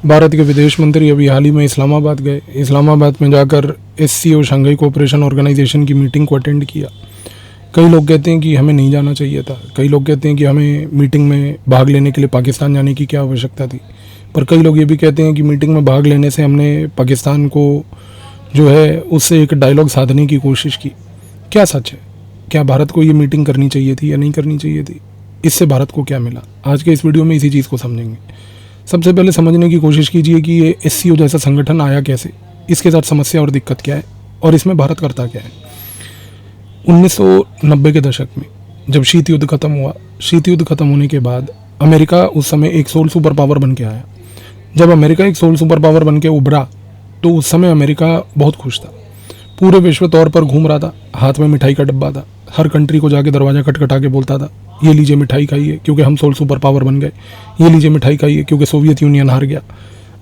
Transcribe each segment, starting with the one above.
भारत के विदेश मंत्री अभी हाल ही में इस्लामाबाद गए। इस्लामाबाद में जाकर SCO शंघाई कोऑपरेशन ऑर्गेनाइजेशन की मीटिंग को अटेंड किया। कई लोग कहते हैं कि हमें नहीं जाना चाहिए था, कई लोग कहते हैं कि हमें मीटिंग में भाग लेने के लिए पाकिस्तान जाने की क्या आवश्यकता थी, पर कई लोग ये भी कहते हैं कि मीटिंग में भाग लेने से हमने पाकिस्तान को जो है उससे एक डायलॉग साधने की कोशिश की। क्या सच है? क्या भारत को ये मीटिंग करनी चाहिए थी या नहीं करनी चाहिए थी? इससे भारत को क्या मिला? आज के इस वीडियो में इसी चीज़ को समझेंगे। सबसे पहले समझने की कोशिश कीजिए कि ये SCO जैसा संगठन आया कैसे, इसके साथ समस्या और दिक्कत क्या है और इसमें भारत करता क्या है। 1990 के दशक में जब शीत युद्ध खत्म हुआ, शीत युद्ध खत्म होने के बाद अमेरिका उस समय एक सोल सुपर पावर बन के आया। जब अमेरिका एक सोल सुपर पावर बन के उभरा तो उस समय अमेरिका बहुत खुश था, पूरे विश्व तौर पर घूम रहा था, हाथ में मिठाई का डब्बा था, हर कंट्री को जाके दरवाज़ा खटखटा के बोलता था ये लीजिए मिठाई खाइए क्योंकि हम सोल सुपर पावर बन गए, ये लीजिए मिठाई खाइए क्योंकि सोवियत यूनियन हार गया।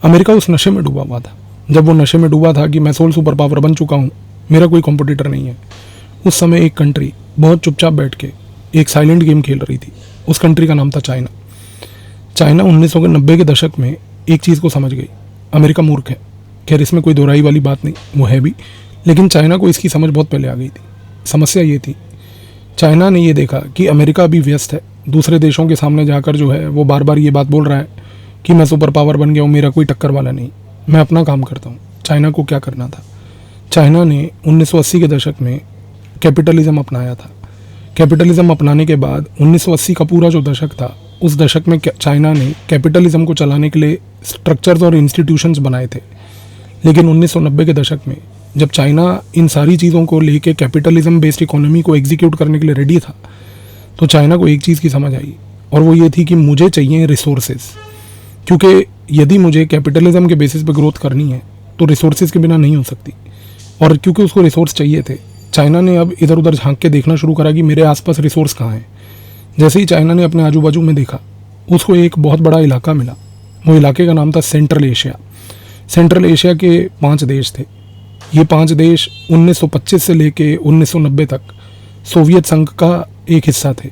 अमेरिका उस नशे में डूबा हुआ था। जब वो नशे में डूबा था कि मैं सोल सुपर पावर बन चुका हूँ, मेरा कोई कॉम्पिटिटर नहीं है, उस समय एक कंट्री बहुत चुपचाप बैठ के एक साइलेंट गेम खेल रही थी। उस कंट्री का नाम था चाइना। चाइना 1990 के दशक में एक चीज़ को समझ गई, अमेरिका मूर्ख है। खैर इसमें कोई दोहराई वाली बात नहीं, वो है भी, लेकिन चाइना को इसकी समझ बहुत पहले आ गई थी। समस्या ये थी, चाइना ने ये देखा कि अमेरिका अभी व्यस्त है, दूसरे देशों के सामने जाकर जो है वो बार बार ये बात बोल रहा है कि मैं सुपर पावर बन गया हूँ, मेरा कोई टक्कर वाला नहीं, मैं अपना काम करता हूँ। चाइना को क्या करना था? चाइना ने 1980 के दशक में कैपिटलिज्म अपनाया था। कैपिटलिज्म अपनाने के बाद 1980 का पूरा जो दशक था, उस दशक में चाइना ने कैपिटलिज्म को चलाने के लिए स्ट्रक्चर्स और इंस्टीट्यूशंस बनाए थे। लेकिन 1990 के दशक में जब चाइना इन सारी चीज़ों को लेके कैपिटलिज्म बेस्ड इकोनॉमी को एग्जीक्यूट करने के लिए रेडी था, तो चाइना को एक चीज़ की समझ आई और वो ये थी कि मुझे चाहिए रिसोर्सेज, क्योंकि यदि मुझे कैपिटलिज्म के बेसिस पे ग्रोथ करनी है तो रिसोर्सेज के बिना नहीं हो सकती। और क्योंकि उसको रिसोर्स चाहिए थे, चाइना ने अब इधर उधर झांक के देखना शुरू करा कि मेरे आसपास रिसोर्स कहाँ हैं। जैसे ही चाइना ने अपने आजू बाजू में देखा, उसको एक बहुत बड़ा इलाका मिला। वो इलाके का नाम था सेंट्रल एशिया। सेंट्रल एशिया के 5 देश थे। ये 5 देश 1925 से लेके 1990 तक सोवियत संघ का एक हिस्सा थे,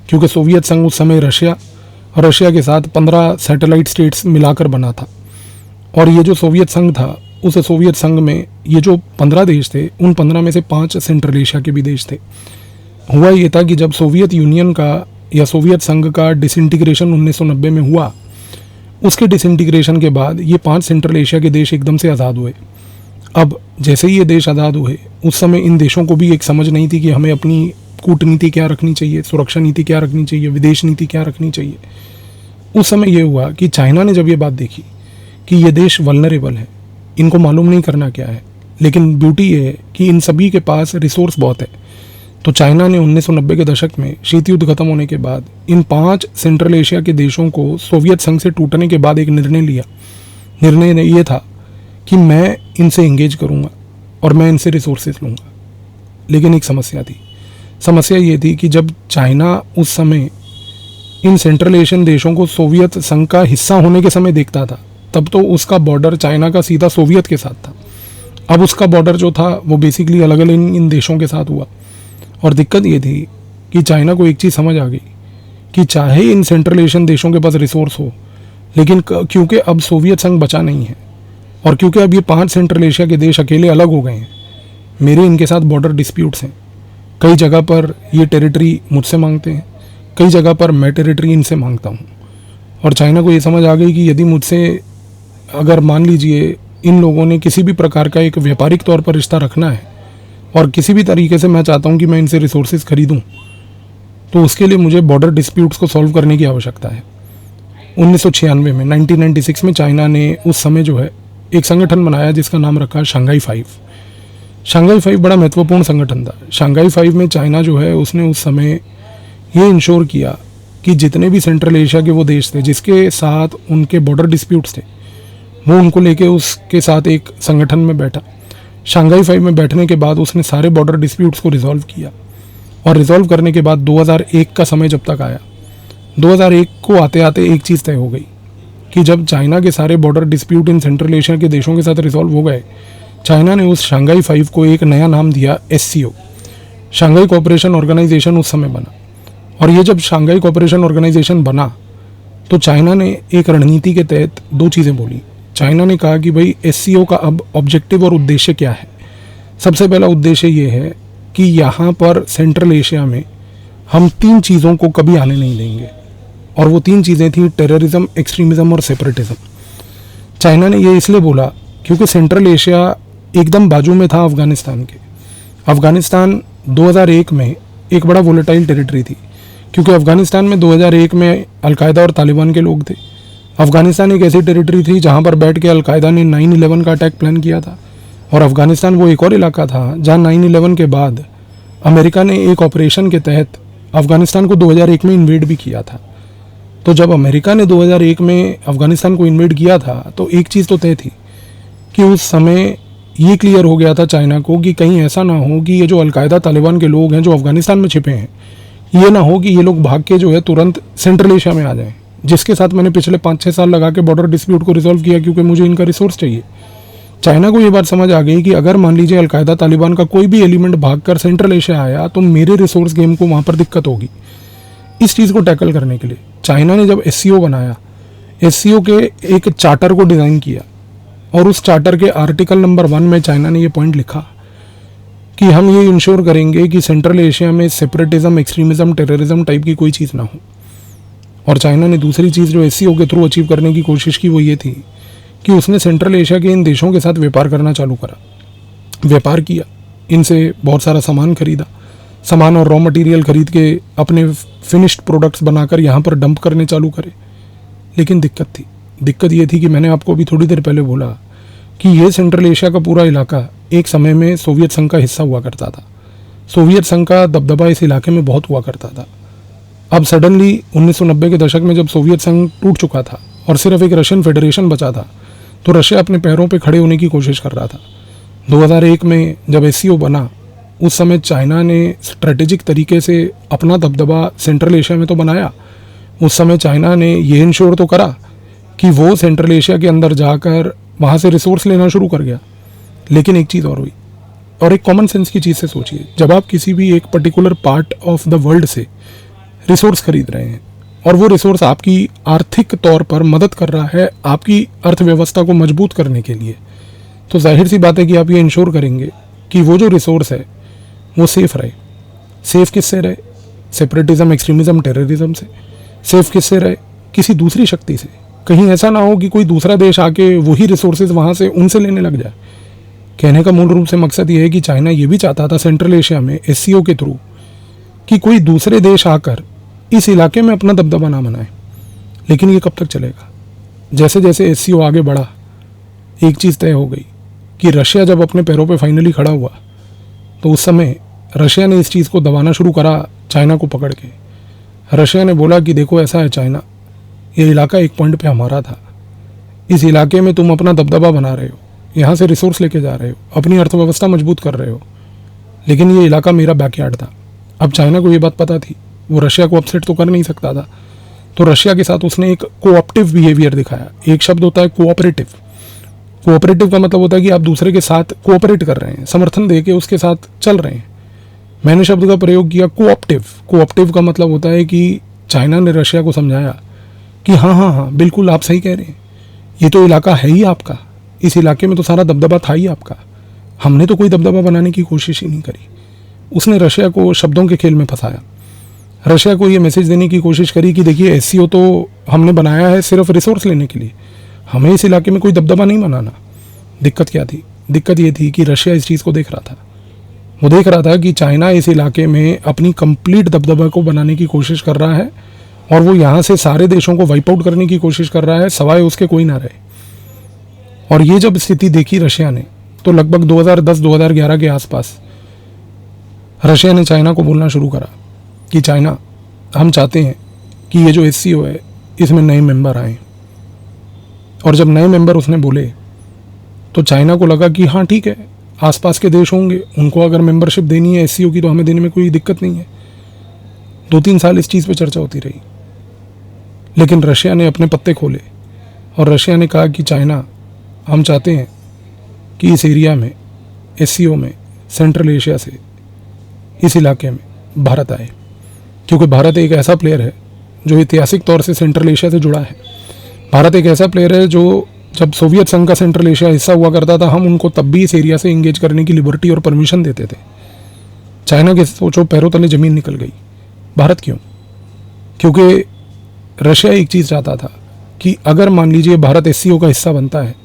क्योंकि सोवियत संघ उस समय रशिया के साथ 15 सैटेलाइट स्टेट्स मिलाकर बना था। और ये जो सोवियत संघ था, उस सोवियत संघ में ये जो 15 देश थे, उन 15 में से 5 सेंट्रल एशिया के भी देश थे। हुआ ये था कि जब सोवियत यूनियन का या सोवियत संघ का डिसइंटीग्रेशन 1990 में हुआ, उसके डिसइंटीग्रेशन के बाद ये 5 सेंट्रल एशिया के देश एकदम से आज़ाद हुए। अब जैसे ही ये देश आज़ाद हुए, उस समय इन देशों को भी एक समझ नहीं थी कि हमें अपनी कूटनीति क्या रखनी चाहिए, सुरक्षा नीति क्या रखनी चाहिए, विदेश नीति क्या रखनी चाहिए। उस समय ये हुआ कि चाइना ने जब ये बात देखी कि ये देश वल्नरेबल है, इनको मालूम नहीं करना क्या है, लेकिन ब्यूटी ये है कि इन सभी के पास रिसोर्स बहुत है, तो चाइना ने 1990 के दशक में शीत युद्ध खत्म होने के बाद इन 5 सेंट्रल एशिया के देशों को सोवियत संघ से टूटने के बाद एक निर्णय लिया। निर्णय ये था कि मैं इनसे एंगेज करूँगा और मैं इनसे रिसोर्सेज लूँगा। लेकिन एक समस्या थी। समस्या ये थी कि जब चाइना उस समय इन सेंट्रल एशियन देशों को सोवियत संघ का हिस्सा होने के समय देखता था, तब तो उसका बॉर्डर चाइना का सीधा सोवियत के साथ था। अब उसका बॉर्डर जो था वो बेसिकली अलग अलग इन देशों के साथ हुआ। और दिक्कत ये थी कि चाइना को एक चीज़ समझ आ गई कि चाहे इन सेंट्रल एशियन देशों के पास रिसोर्स हो, लेकिन क्योंकि अब सोवियत संघ बचा नहीं है और क्योंकि अब ये 5 सेंट्रल एशिया के देश अकेले अलग हो गए हैं, मेरे इनके साथ बॉर्डर डिस्प्यूट्स हैं। कई जगह पर ये टेरिटरी मुझसे मांगते हैं, कई जगह पर मैं टेरिटरी इनसे मांगता हूँ। और चाइना को ये समझ आ गई कि यदि मुझसे, अगर मान लीजिए इन लोगों ने किसी भी प्रकार का एक व्यापारिक तौर पर रिश्ता रखना है और किसी भी तरीके से मैं चाहता हूँ कि मैं इनसे रिसोर्सेज खरीदूँ, तो उसके लिए मुझे बॉर्डर डिस्प्यूट्स को सॉल्व करने की आवश्यकता है। 1996 में 1996 में चाइना ने उस समय जो है एक संगठन बनाया जिसका नाम रखा शंघाई 5। शंघाई 5 बड़ा महत्वपूर्ण संगठन था। शंघाई 5 में चाइना जो है उसने उस समय ये इंश्योर किया कि जितने भी सेंट्रल एशिया के वो देश थे जिसके साथ उनके बॉर्डर डिस्प्यूट्स थे, वो उनको लेके उसके साथ एक संगठन में बैठा। शंघाई 5 में बैठने के बाद उसने सारे बॉर्डर डिस्प्यूट्स को रिजॉल्व किया और रिजॉल्व करने के बाद 2001 का समय जब तक आया, 2001 को आते आते एक चीज़ तय हो गई कि जब चाइना के सारे border dispute in central Asia के देशों के साथ रिजॉल्व हो गए, चाइना ने उस शंघाई 5 को एक नया नाम दिया SCO, शंघाई कोऑपरेशन ऑर्गेनाइजेशन उस समय बना। और ये जब शंघाई कोऑपरेशन ऑर्गेनाइजेशन बना तो चाइना ने एक रणनीति के तहत 2 चीज़ें बोली। चाइना ने कहा कि भाई एससीओ का अब ऑब्जेक्टिव और उद्देश्य क्या है। सबसे पहला उद्देश्य ये है कि यहाँ पर सेंट्रल एशिया में हम 3 चीज़ों को कभी आने नहीं देंगे, और वो 3 चीज़ें थी टेररिज्म, एक्सट्रीमिज़म और सेपरेटिज्म। चाइना ने ये इसलिए बोला क्योंकि सेंट्रल एशिया एकदम बाजू में था अफ़गानिस्तान के। अफ़गानिस्तान 2001 में एक बड़ा वोलेटाइल टेरिटरी थी, क्योंकि अफ़गानिस्तान में 2001 में अलकायदा और तालिबान के लोग थे। अफ़गानिस्तान एक ऐसी टेरिटरी थी जहाँ पर बैठ के अलकायदा ने 9/11 का अटैक प्लान किया था, और अफ़गानिस्तान वो एक और इलाका था जहाँ 9/11 के बाद अमेरिका ने एक ऑपरेशन के तहत अफ़गानिस्तान को 2001 में इन्वेड भी किया था। तो जब अमेरिका ने 2001 में अफ़गानिस्तान को इन्वेड किया था तो एक चीज़ तो तय थी कि उस समय ये क्लियर हो गया था चाइना को कि कहीं ऐसा ना हो कि ये जो अलकायदा तालिबान के लोग हैं जो अफ़गानिस्तान में छिपे हैं, ये ना हो कि ये लोग भाग के जो है तुरंत सेंट्रल एशिया में आ जाएं, जिसके साथ मैंने पिछले 5-6 साल लगा के बॉर्डर डिस्प्यूट को रिजॉल्व किया, क्योंकि मुझे इनका रिसोर्स चाहिए। चाइना को ये बात समझ आ गई कि अगर मान लीजिए अलकायदा तालिबान का कोई भी एलिमेंट भागकर सेंट्रल एशिया आया तो मेरे रिसोर्स गेम को वहाँ पर दिक्कत होगी। इस चीज़ को टैकल करने के लिए चाइना ने जब एससीओ बनाया, एससीओ के एक चार्टर को डिज़ाइन किया, और उस चार्टर के आर्टिकल नंबर 1 में चाइना ने ये पॉइंट लिखा कि हम ये इंश्योर करेंगे कि सेंट्रल एशिया में सेपरेटिज्म, एक्सट्रीमिज्म, टेररिज्म टाइप की कोई चीज़ ना हो। और चाइना ने दूसरी चीज़ जो एससीओ के थ्रू अचीव करने की कोशिश की वो ये थी कि उसने सेंट्रल एशिया के इन देशों के साथ व्यापार करना चालू करा। व्यापार किया, इनसे बहुत सारा सामान खरीदा, सामान और रॉ मटेरियल खरीद के अपने फिनिश्ड प्रोडक्ट्स बनाकर यहाँ पर डंप करने चालू करे। लेकिन दिक्कत ये थी कि मैंने आपको अभी थोड़ी देर पहले बोला कि ये सेंट्रल एशिया का पूरा इलाका एक समय में सोवियत संघ का हिस्सा हुआ करता था। सोवियत संघ का दबदबा इस इलाके में बहुत हुआ करता था। अब सडनली 1990 के दशक में जब सोवियत संघ टूट चुका था और सिर्फ एक रशियन फेडरेशन बचा था, तो रशिया अपने पैरों पे खड़े होने की कोशिश कर रहा था। 2001 में जब एससीओ बना, उस समय चाइना ने स्ट्रेटेजिक तरीके से अपना दबदबा सेंट्रल एशिया में तो बनाया। उस समय चाइना ने ये इंश्योर तो करा कि वो सेंट्रल एशिया के अंदर जाकर वहाँ से रिसोर्स लेना शुरू कर गया। लेकिन एक चीज़ और हुई, और एक कॉमन सेंस की चीज़ से सोचिए, जब आप किसी भी एक particular part of the world से रिसोर्स खरीद रहे हैं और वो रिसोर्स आपकी आर्थिक तौर पर मदद कर रहा है आपकी अर्थव्यवस्था को मजबूत करने के लिए, तो जाहिर सी बात है कि आप ये इंश्योर करेंगे कि वो जो रिसोर्स है वो सेफ़ रहे। सेफ़ किससे रहे? सेपरेटिज्म, एक्सट्रीमिज्म, टेररिज्म से। सेफ़ किससे रहे? किसी दूसरी शक्ति से। कहीं ऐसा ना हो कि कोई दूसरा देश आके वही रिसोर्सेज वहाँ से उनसे लेने लग जाए। कहने का मूल रूप से मकसद ये है कि चाइना ये भी चाहता था सेंट्रल एशिया में एससीओ के थ्रू कि कोई दूसरे देश आकर इस इलाके में अपना दबदबा ना बनाए। लेकिन ये कब तक चलेगा? जैसे जैसे एससीओ आगे बढ़ा, एक चीज़ तय हो गई कि रशिया जब अपने पैरों पे फाइनली खड़ा हुआ, तो उस समय रशिया ने इस चीज़ को दबाना शुरू करा चाइना को पकड़ के। रशिया ने बोला कि देखो ऐसा है चाइना, ये इलाका एक पॉइंट पे हमारा था, इस इलाके में तुम अपना दबदबा बना रहे हो, यहाँ से रिसोर्स लेके जा रहे हो, अपनी अर्थव्यवस्था मजबूत कर रहे हो, लेकिन ये इलाका मेरा बैकयार्ड था। अब चाइना को ये बात पता थी, वो रशिया को अपसेट तो कर नहीं सकता था, तो रशिया के साथ उसने एक कोऑप्टिव बिहेवियर दिखाया। एक शब्द होता है कोऑपरेटिव। कोऑपरेटिव का मतलब होता है कि आप दूसरे के साथ कोऑपरेट कर रहे हैं, समर्थन दे के उसके साथ चल रहे हैं। मैंने शब्द का प्रयोग किया कोऑप्टिव। कोऑप्टिव का मतलब होता है कि चाइना ने रशिया को समझाया कि हाँ, बिल्कुल आप सही कह रहे हैं, ये तो इलाका है ही आपका, इस इलाके में तो सारा दबदबा था ही आपका, हमने तो कोई दबदबा बनाने की कोशिश ही नहीं करी। उसने रशिया को शब्दों के खेल में फंसाया। रशिया को ये मैसेज देने की कोशिश करी कि देखिए एससीओ तो हमने बनाया है सिर्फ रिसोर्स लेने के लिए, हमें इस इलाके में कोई दबदबा नहीं बनाना। दिक्कत क्या थी? दिक्कत ये थी कि रशिया इस चीज़ को देख रहा था। वो देख रहा था कि चाइना इस इलाके में अपनी कंप्लीट दबदबा को बनाने की कोशिश कर रहा है और वो यहाँ से सारे देशों को वाइप आउट करने की कोशिश कर रहा है, सवाए उसके कोई ना रहे। और ये जब स्थिति देखी रशिया ने, तो लगभग 2010-2011 के आसपास रशिया ने चाइना को बोलना शुरू करा कि चाइना, हम चाहते हैं कि ये जो एससीओ है इसमें नए मेंबर आए। और जब नए मेंबर उसने बोले तो चाइना को लगा कि हाँ ठीक है, आसपास के देश होंगे, उनको अगर मेंबरशिप देनी है एससीओ की तो हमें देने में कोई दिक्कत नहीं है। 2-3 साल इस चीज़ पे चर्चा होती रही, लेकिन रशिया ने अपने पत्ते खोले और रशिया ने कहा कि चाइना, हम चाहते हैं कि इस एरिया में, एससीओ में, सेंट्रल एशिया से, इस इलाके में भारत आए, क्योंकि भारत एक ऐसा प्लेयर है जो ऐतिहासिक तौर से सेंट्रल एशिया से जुड़ा है। भारत एक ऐसा प्लेयर है जो जब सोवियत संघ का सेंट्रल एशिया हिस्सा हुआ करता था, हम उनको तब भी इस एरिया से इंगेज करने की लिबर्टी और परमिशन देते थे। चाइना के सोचो पैरों तले ज़मीन निकल गई। भारत क्यों? क्योंकि रशिया एक चीज़ चाहता था कि अगर मान लीजिए भारत एससीओ का हिस्सा बनता है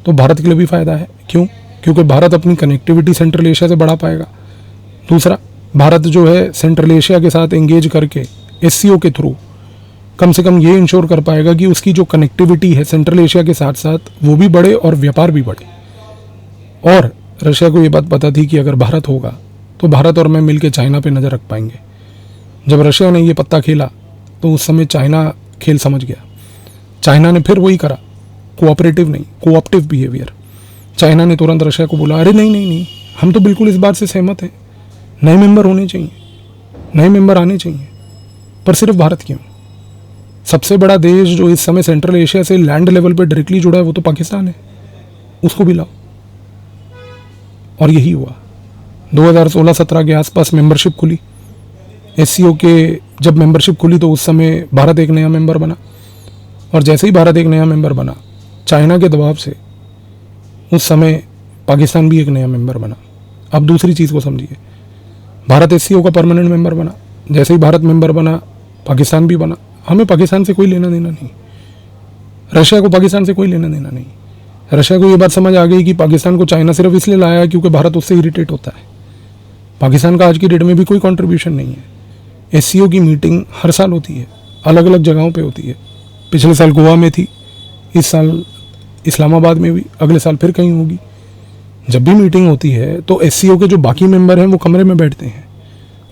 तो भारत के लिए भी फ़ायदा है। क्यों? क्योंकि भारत अपनी कनेक्टिविटी सेंट्रल एशिया से बढ़ा पाएगा। दूसरा, भारत जो है सेंट्रल एशिया के साथ एंगेज करके एससीओ के थ्रू कम से कम ये इंश्योर कर पाएगा कि उसकी जो कनेक्टिविटी है सेंट्रल एशिया के साथ साथ वो भी बढ़े और व्यापार भी बढ़े। और रशिया को ये बात पता थी कि अगर भारत होगा तो भारत और मैं मिलकर चाइना पे नज़र रख पाएंगे। जब रशिया ने ये पत्ता खेला तो उस समय चाइना खेल समझ गया। चाइना ने फिर वही करा, कोऑपरेटिव नहीं, कोऑप्टिव बिहेवियर। चाइना ने तुरंत रशिया को बोला, अरे नहीं नहीं नहीं, हम तो बिल्कुल इस बात से सहमत हैं, नए मेंबर होने चाहिए, नए मेंबर आने चाहिए। पर सिर्फ भारत क्यों? सबसे बड़ा देश जो इस समय सेंट्रल एशिया से लैंड लेवल पे डायरेक्टली जुड़ा है वो तो पाकिस्तान है, उसको भी लाओ। और यही हुआ। 2016-17 के आसपास मेंबरशिप खुली एससीओ के। जब मेंबरशिप खुली तो उस समय भारत एक नया मेंबर बना, और जैसे ही भारत एक नया मेंबर बना, चाइना के दबाव से उस समय पाकिस्तान भी एक नया मेंबर बना। अब दूसरी चीज़ को समझिए, भारत एससीओ का परमानेंट मेंबर बना, जैसे ही भारत मेंबर बना पाकिस्तान भी बना। हमें पाकिस्तान से कोई लेना देना नहीं, रशिया को पाकिस्तान से कोई लेना देना नहीं। रशिया को ये बात समझ आ गई कि पाकिस्तान को चाइना सिर्फ इसलिए लाया है क्योंकि भारत उससे इरिटेट होता है। पाकिस्तान का आज की डेट में भी कोई कंट्रीब्यूशन नहीं है। एससीओ की मीटिंग हर साल होती है, अलग अलग जगहों पे होती है। पिछले साल गोवा में थी, इस साल इस्लामाबाद में हुई, अगले साल फिर कहीं होगी। जब भी मीटिंग होती है तो एससीओ के जो बाकी मेंबर हैं वो कमरे में बैठते हैं,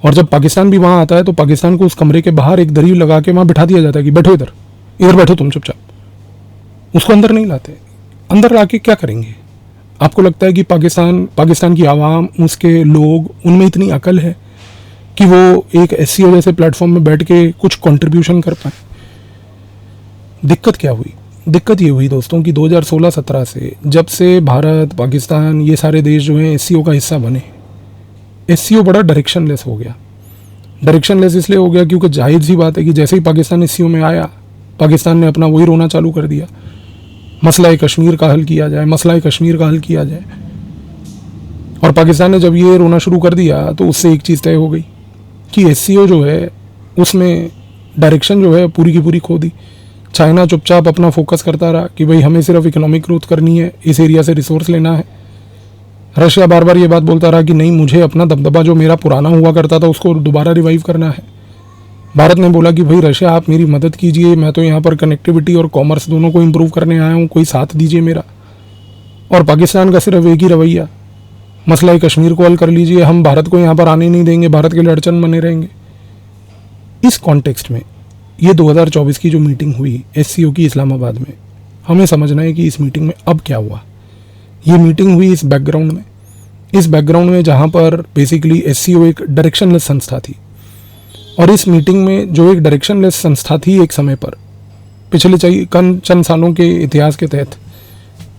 और जब पाकिस्तान भी वहाँ आता है तो पाकिस्तान को उस कमरे के बाहर एक दरी लगा के वहाँ बिठा दिया जाता है कि बैठो इधर, इधर बैठो तुम चुपचाप। उसको अंदर नहीं लाते। अंदर ला के क्या करेंगे? आपको लगता है कि पाकिस्तान की आवाम, उसके लोग, उनमें इतनी अकल है कि वो एक एससीओ जैसे प्लेटफॉर्म में बैठ के कुछ कंट्रीब्यूशन कर पाए? दिक्कत क्या हुई? दिक्कत ये हुई दोस्तों कि 2016-17 से जब से भारत, पाकिस्तान, ये सारे देश जो हैं एससीओ का हिस्सा बने, एससीओ बड़ा डायरेक्शनलेस हो गया। डायरेक्शनलेस इसलिए हो गया क्योंकि जाहिर सी बात है कि जैसे ही पाकिस्तान एससीओ में आया, पाकिस्तान ने अपना वही रोना चालू कर दिया, मसला कश्मीर का हल किया जाए, मसला कश्मीर का हल किया जाए। और पाकिस्तान ने जब ये रोना शुरू कर दिया तो उससे एक चीज़ तय हो गई कि एससीओ जो है उसमें डायरेक्शन जो है पूरी की पूरी खो दी। चाइना चुपचाप अपना फोकस करता रहा कि भाई हमें सिर्फ इकोनॉमिक ग्रोथ करनी है, इस एरिया से रिसोर्स लेना है। रशिया बार बार ये बात बोलता रहा कि नहीं, मुझे अपना दबदबा जो मेरा पुराना हुआ करता था उसको दोबारा रिवाइव करना है। भारत ने बोला कि भाई रशिया आप मेरी मदद कीजिए, मैं तो यहाँ पर कनेक्टिविटी और कॉमर्स दोनों को इम्प्रूव करने आया हूँ, कोई साथ दीजिए मेरा। और पाकिस्तान का सिर्फ एक ही रवैया, मसला कश्मीर को हल कर लीजिए, हम भारत को यहाँ पर आने नहीं देंगे, भारत के लिए अड़चन बने रहेंगे। इस कॉन्टेक्स्ट में ये 2024 की जो मीटिंग हुई एससीओ की इस्लामाबाद में, हमें समझना है कि इस मीटिंग में अब क्या हुआ। ये मीटिंग हुई इस बैकग्राउंड में जहाँ पर बेसिकली एससीओ एक डायरेक्शनलेस संस्था थी। और इस मीटिंग में जो एक डायरेक्शनलेस संस्था थी एक समय पर, पिछले चंद सालों के इतिहास के तहत,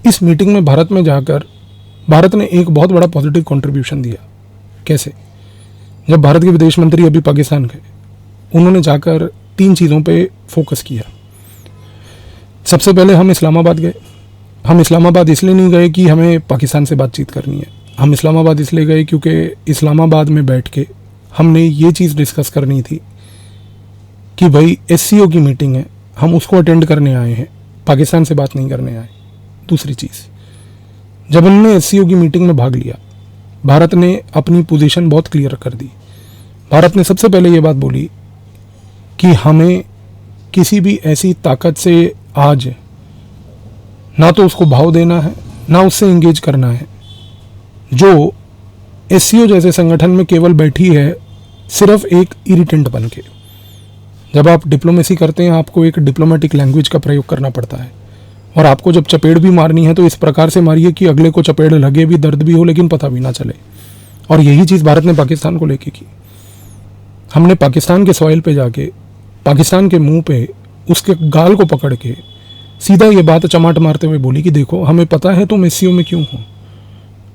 इस मीटिंग में भारत में जाकर भारत ने एक बहुत बड़ा पॉजिटिव कंट्रीब्यूशन दिया। कैसे? जब भारत के विदेश मंत्री अभी पाकिस्तान गए, उन्होंने जाकर 3 चीज़ों पे फोकस किया। सबसे पहले हम इस्लामाबाद गए। हम इस्लामाबाद इसलिए नहीं गए कि हमें पाकिस्तान से बातचीत करनी है, हम इस्लामाबाद इसलिए गए क्योंकि इस्लामाबाद में बैठ के हमने ये चीज़ डिस्कस करनी थी कि भाई एससीओ की मीटिंग है, हम उसको अटेंड करने आए हैं, पाकिस्तान से बात नहीं करने आए। दूसरी चीज़, जब उन्होंने एससीओ की मीटिंग में भाग लिया, भारत ने अपनी पोजीशन बहुत क्लियर कर दी। भारत ने सबसे पहले ये बात बोली कि हमें किसी भी ऐसी ताकत से आज ना तो उसको भाव देना है, ना उससे इंगेज करना है जो एससीओ जैसे संगठन में केवल बैठी है सिर्फ एक इरिटेंट बन के। जब आप डिप्लोमेसी करते हैं, आपको एक डिप्लोमेटिक लैंग्वेज का प्रयोग करना पड़ता है, और आपको जब चपेड़ भी मारनी है तो इस प्रकार से मारिए कि अगले को चपेड़ लगे भी, दर्द भी हो, लेकिन पता भी ना चले। और यही चीज़ भारत ने पाकिस्तान को लेके की। हमने पाकिस्तान के सॉइल पे जाके, पाकिस्तान के मुंह पे उसके गाल को पकड़ के सीधा ये बात चमाट मारते हुए बोली कि देखो, हमें पता है तुम एससीओ में क्यों हो,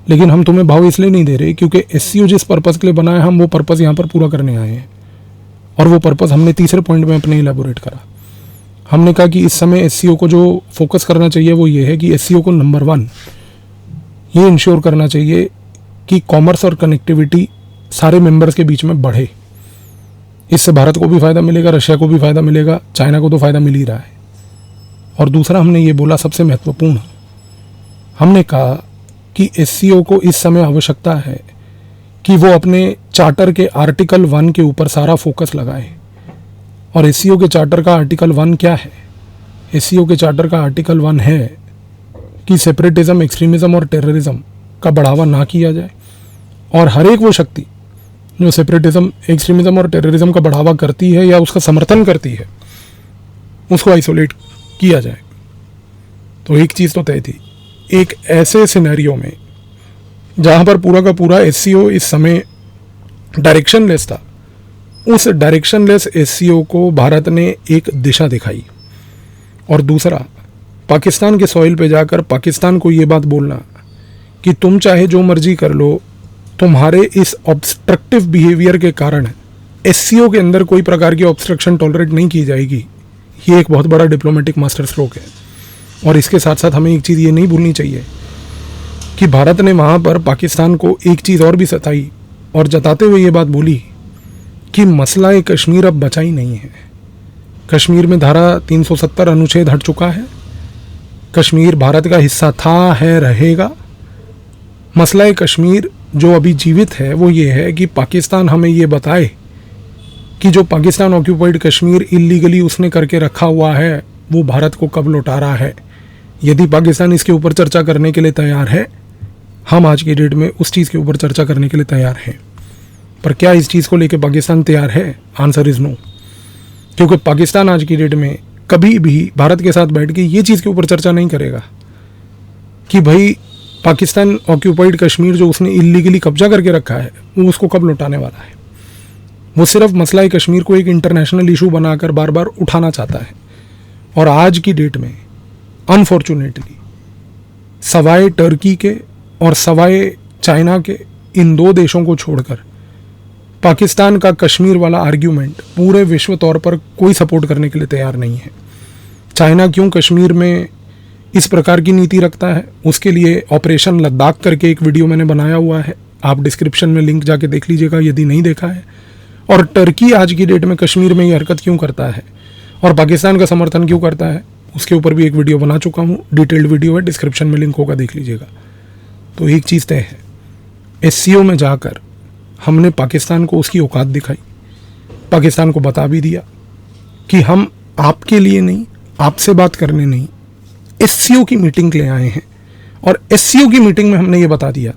लेकिन हम तुम्हें भाव इसलिए नहीं दे रहे क्योंकि एससीओ जिस पर्पज़ के लिए बना है, हम वो पर्पज़ यहाँ पर पूरा करने आए हैं। और वो पर्पज़ हमने तीसरे पॉइंट में अपने इलेबोरेट करा। हमने कहा कि इस समय एससीओ को जो फोकस करना चाहिए वो ये है कि एससीओ को नंबर 1 ये इंश्योर करना चाहिए कि कॉमर्स और कनेक्टिविटी सारे मेंबर्स के बीच में बढ़े। इससे भारत को भी फ़ायदा मिलेगा, रशिया को भी फ़ायदा मिलेगा, चाइना को तो फ़ायदा मिल ही रहा है। और दूसरा हमने ये बोला, सबसे महत्वपूर्ण, हमने कहा कि एससीओ को इस समय आवश्यकता है कि वो अपने चार्टर के आर्टिकल 1 के ऊपर सारा फोकस लगाए। और एससीओ के चार्टर का आर्टिकल 1 क्या है? एससीओ के चार्टर का आर्टिकल 1 है कि सेपरेटिज्म, एक्सट्रीमिज्म और टेररिज्म का बढ़ावा ना किया जाए, और हर एक वो शक्ति जो सेपरेटिज्म, एक्सट्रीमिज्म और टेररिज्म का बढ़ावा करती है या उसका समर्थन करती है उसको आइसोलेट किया जाए। तो एक चीज़ तो तय थी, एक ऐसे सिनेरियो में जहाँ पर पूरा का पूरा एससीओ इस समय डायरेक्शनलेस था, उस डायरेक्शनलेस एससीओ को भारत ने एक दिशा दिखाई। और दूसरा, पाकिस्तान के सॉइल पे जाकर पाकिस्तान को ये बात बोलना कि तुम चाहे जो मर्जी कर लो, तुम्हारे इस ऑब्स्ट्रक्टिव बिहेवियर के कारण एससीओ के अंदर कोई प्रकार की ऑब्स्ट्रक्शन टॉलरेट नहीं की जाएगी, ये एक बहुत बड़ा डिप्लोमेटिक मास्टर स्ट्रोक है। और इसके साथ साथ हमें एक चीज़ ये नहीं भूलनी चाहिए कि भारत ने वहाँ पर पाकिस्तान को एक चीज़ और भी सताई और जताते हुए ये बात बोली कि मसला कश्मीर अब बचा ही नहीं है। कश्मीर में धारा 370 अनुच्छेद हट चुका है, कश्मीर भारत का हिस्सा था, है, रहेगा। मसला कश्मीर जो अभी जीवित है वो ये है कि पाकिस्तान हमें ये बताए कि जो पाकिस्तान ऑक्यूपाइड कश्मीर इलीगली उसने करके रखा हुआ है वो भारत को कब लौटा रहा है। यदि पाकिस्तान इसके ऊपर चर्चा करने के लिए तैयार है, हम आज की डेट में उस चीज़ के ऊपर चर्चा करने के लिए तैयार हैं। पर क्या इस चीज़ को लेकर पाकिस्तान तैयार है? Answer is no. क्योंकि पाकिस्तान आज की डेट में कभी भी भारत के साथ बैठ के ये चीज़ के ऊपर चर्चा नहीं करेगा कि भाई पाकिस्तान ऑक्यूपाइड कश्मीर जो उसने इलीगली कब्जा करके रखा है वो उसको कब लौटाने वाला है। वो सिर्फ मसला कश्मीर को एक इंटरनेशनल इशू बनाकर बार बार उठाना चाहता है। और आज की डेट में अनफॉर्चुनेटली सवाए टर्की के और सवाए चाइना के इन 2 देशों को छोड़कर पाकिस्तान का कश्मीर वाला आर्ग्यूमेंट पूरे विश्व तौर पर कोई सपोर्ट करने के लिए तैयार नहीं है। चाइना क्यों कश्मीर में इस प्रकार की नीति रखता है, उसके लिए ऑपरेशन लद्दाख करके एक वीडियो मैंने बनाया हुआ है, आप डिस्क्रिप्शन में लिंक जाके देख लीजिएगा यदि नहीं देखा है। और टर्की आज की डेट में कश्मीर में ये हरकत क्यों करता है और पाकिस्तान का समर्थन क्यों करता है, उसके ऊपर भी एक वीडियो बना चुका हूँ, डिटेल्ड वीडियो है, डिस्क्रिप्शन में लिंक होगा, देख लीजिएगा। तो एक चीज़ तय है, एससीओ में जाकर हमने पाकिस्तान को उसकी औकात दिखाई, पाकिस्तान को बता भी दिया कि हम आपके लिए नहीं, आपसे बात करने नहीं, एससीओ की मीटिंग के लिए आए हैं। और एससीओ की मीटिंग में हमने ये बता दिया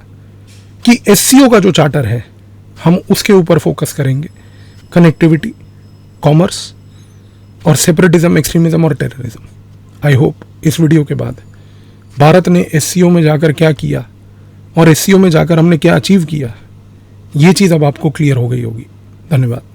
कि एससीओ का जो चार्टर है हम उसके ऊपर फोकस करेंगे, कनेक्टिविटी, कॉमर्स और सेपरेटिज्म, एक्सट्रीमिज्म और टेररिज्म। आई होप इस वीडियो के बाद भारत ने एससीओ में जाकर क्या किया और एससीओ में जाकर हमने क्या अचीव किया, ये चीज़ अब आपको क्लियर हो गई होगी। धन्यवाद।